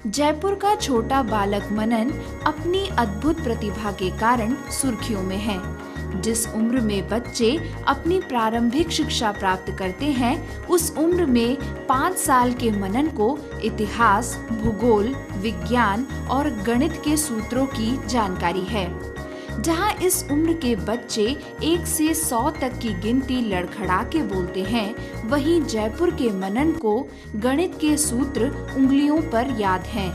जयपुर का छोटा बालक मनन अपनी अद्भुत प्रतिभा के कारण सुर्खियों में है। जिस उम्र में बच्चे अपनी प्रारंभिक शिक्षा प्राप्त करते हैं, उस उम्र में 5 साल के मनन को इतिहास, भूगोल, विज्ञान और गणित के सूत्रों की जानकारी है। जहां इस उम्र के बच्चे 1 से 100 तक की गिनती लड़खड़ा के बोलते हैं, वहीं जयपुर के मनन को गणित के सूत्र उंगलियों पर याद हैं।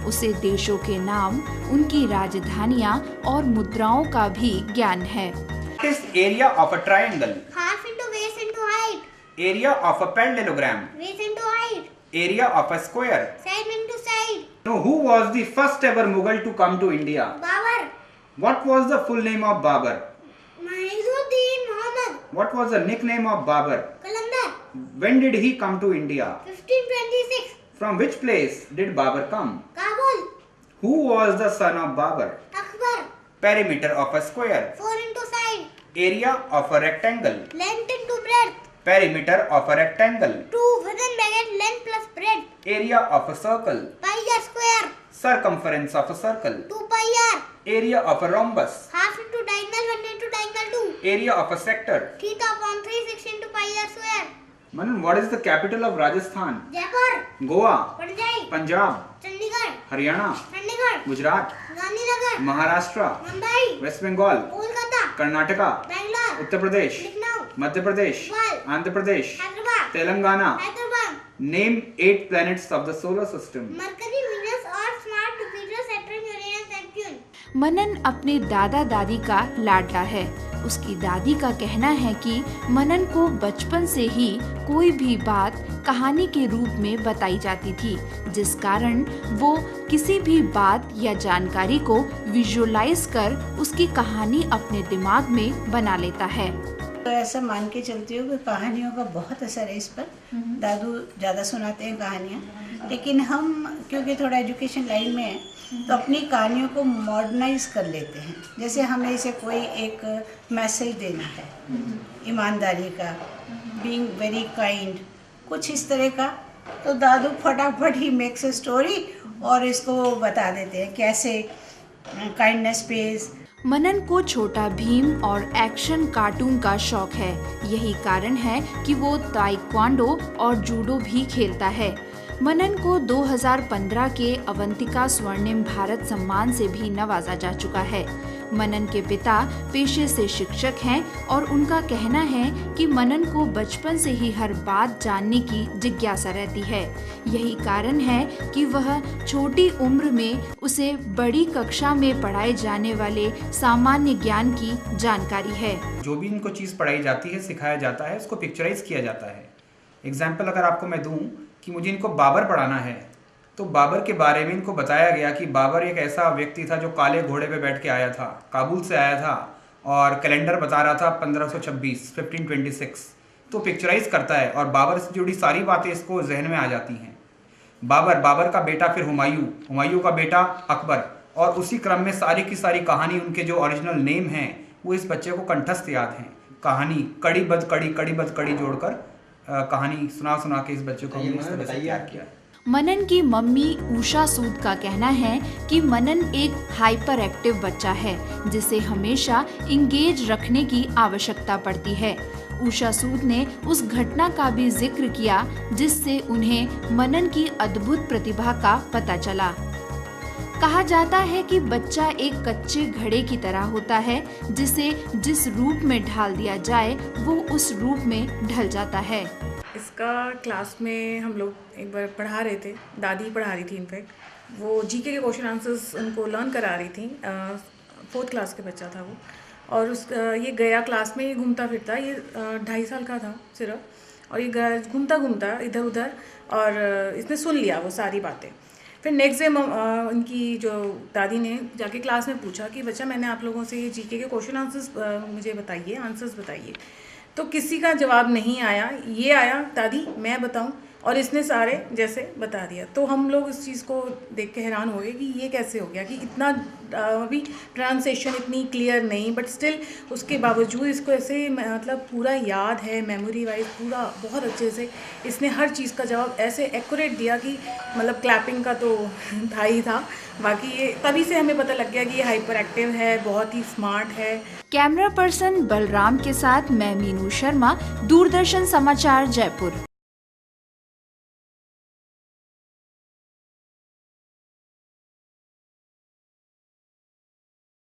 उसे देशों के नाम, उनकी राजधानियां और मुद्राओं का भी ज्ञान है। What is area of a triangle? Half into base into height. Area of a parallelogram? Base into height. Area of a square? Side into side. Now, who was the first ever Mughal to come to India? Babar. What was the full name of Babur? Muizuddin Muhammad. What was the nickname of Babur? Qalandar. When did he come to India? 1526. From which place did Babur come? Kabul. Who was the son of Babur? Akbar. Perimeter of a square? 4 into side. Area of a rectangle? Length into breadth. Perimeter of a rectangle? 2 within bracket length plus breadth. Area of a circle? Pi r square. Circumference of a circle? 2 pi r. Area of a rhombus? Half into diagonal 1 into diagonal 2. Area of a sector? Theta upon 3 6 into pi r square. Manan, what is the capital of Rajasthan? Jaipur. Goa? Panjai. Punjab? Chandigarh. Haryana? Chandigarh. Gujarat? Gandhinagar. Maharashtra? Mumbai. West Bengal? Kolkata. Karnataka? Bangalore. Uttar Pradesh? Lucknow. Madhya Pradesh? Bhopal. Andhra Pradesh? Hyderabad. Telangana? Hyderabad. Name 8 planets of the solar system. Mercury, Venus, Earth, Mars, Jupiter, Saturn, Uranus, Neptune. मनन अपने दादा दादी का लाडला है। उसकी दादी का कहना है कि मनन को बचपन से ही कोई भी बात कहानी के रूप में बताई जाती थी, जिस कारण वो किसी भी बात या जानकारी को विजुअलाइज कर उसकी कहानी अपने दिमाग में बना लेता है। तो ऐसा मान के चलती हूँ कि कहानियों का बहुत असर है इस पर। दादू ज़्यादा सुनाते हैं कहानियाँ, लेकिन हम क्योंकि थोड़ा एजुकेशन लाइन में हैं तो अपनी कहानियों को मॉडर्नाइज कर लेते हैं। जैसे हमें इसे कोई एक मैसेज देना है, ईमानदारी का, बीइंग वेरी काइंड, कुछ इस तरह का, तो दादू फटाफट ही मेक्स ए स्टोरी और इसको बता देते हैं कैसे काइंडनेस पेज। मनन को छोटा भीम और एक्शन कार्टून का शौक है। यही कारण है कि वो ताइक्वांडो और जूडो भी खेलता है। मनन को 2015 के अवंतिका स्वर्णिम भारत सम्मान से भी नवाजा जा चुका है। मनन के पिता पेशे से शिक्षक हैं और उनका कहना है कि मनन को बचपन से ही हर बात जानने की जिज्ञासा रहती है। यही कारण है कि वह छोटी उम्र में उसे बड़ी कक्षा में पढ़ाए जाने वाले सामान्य ज्ञान की जानकारी है। जो भी इनको चीज़ पढ़ाई जाती है, सिखाया जाता है, उसको पिक्चराइज किया जाता है। एग्जाम्पल अगर आपको मैं दूं कि मुझे इनको बाबर पढ़ाना है, तो बाबर के बारे में इनको बताया गया कि बाबर एक ऐसा व्यक्ति था जो काले घोड़े पे बैठ के आया था, काबुल से आया था और कैलेंडर बता रहा था 1526। तो पिक्चराइज करता है और बाबर से जुड़ी सारी बातें इसको जहन में आ जाती हैं। बाबर का बेटा, फिर हुमायूं का बेटा अकबर, और उसी क्रम में सारी की सारी कहानी, उनके जो ओरिजिनल नेम हैं वो इस बच्चे को कंठस्थ याद हैं। कहानी कड़ी बद कड़ी जोड़कर कहानी सुना के इस बच्चे को हमने इस तरह से तैयार किया। मनन की मम्मी उषा सूद का कहना है कि मनन एक हाइपर एक्टिव बच्चा है, जिसे हमेशा इंगेज रखने की आवश्यकता पड़ती है। उषा सूद ने उस घटना का भी जिक्र किया जिससे उन्हें मनन की अद्भुत प्रतिभा का पता चला। कहा जाता है कि बच्चा एक कच्चे घड़े की तरह होता है, जिसे जिस रूप में ढाल दिया जाए वो उस रूप में ढल जाता है। इसका क्लास में हम लोग एक बार पढ़ा रहे थे, दादी पढ़ा रही थी, इनफैक्ट वो जीके के क्वेश्चन आंसर्स उनको लर्न करा रही थी। 4th क्लास के बच्चा था वो, और ये गया क्लास में, ये घूमता फिरता, ये 2.5 साल का था सिर्फ, और ये घूमता इधर उधर, और इसने सुन लिया वो सारी बातें। फिर नेक्स्ट डे इनकी जो दादी ने जाके क्लास में पूछा कि बच्चा, मैंने आप लोगों से ये जीके के क्वेश्चन आंसर्स मुझे बताइए, आंसर्स बताइए। तो किसी का जवाब नहीं आया। ये आया, दादी मैं बताऊं, और इसने सारे जैसे बता दिया। तो हम लोग इस चीज़ को देख के हैरान हो गए कि ये कैसे हो गया कि इतना अभी प्रोनाउंसिएशन इतनी क्लियर नहीं, बट स्टिल उसके बावजूद इसको ऐसे मतलब पूरा याद है, मेमोरी वाइज पूरा बहुत अच्छे से इसने हर चीज़ का जवाब ऐसे एक्यूरेट दिया कि मतलब क्लैपिंग का तो था ही था। बाकी ये तभी से हमें पता लग गया कि ये हाइपर एक्टिव है, बहुत ही स्मार्ट है। कैमरा पर्सन बलराम के साथ मैं मीनू शर्मा, दूरदर्शन समाचार जयपुर।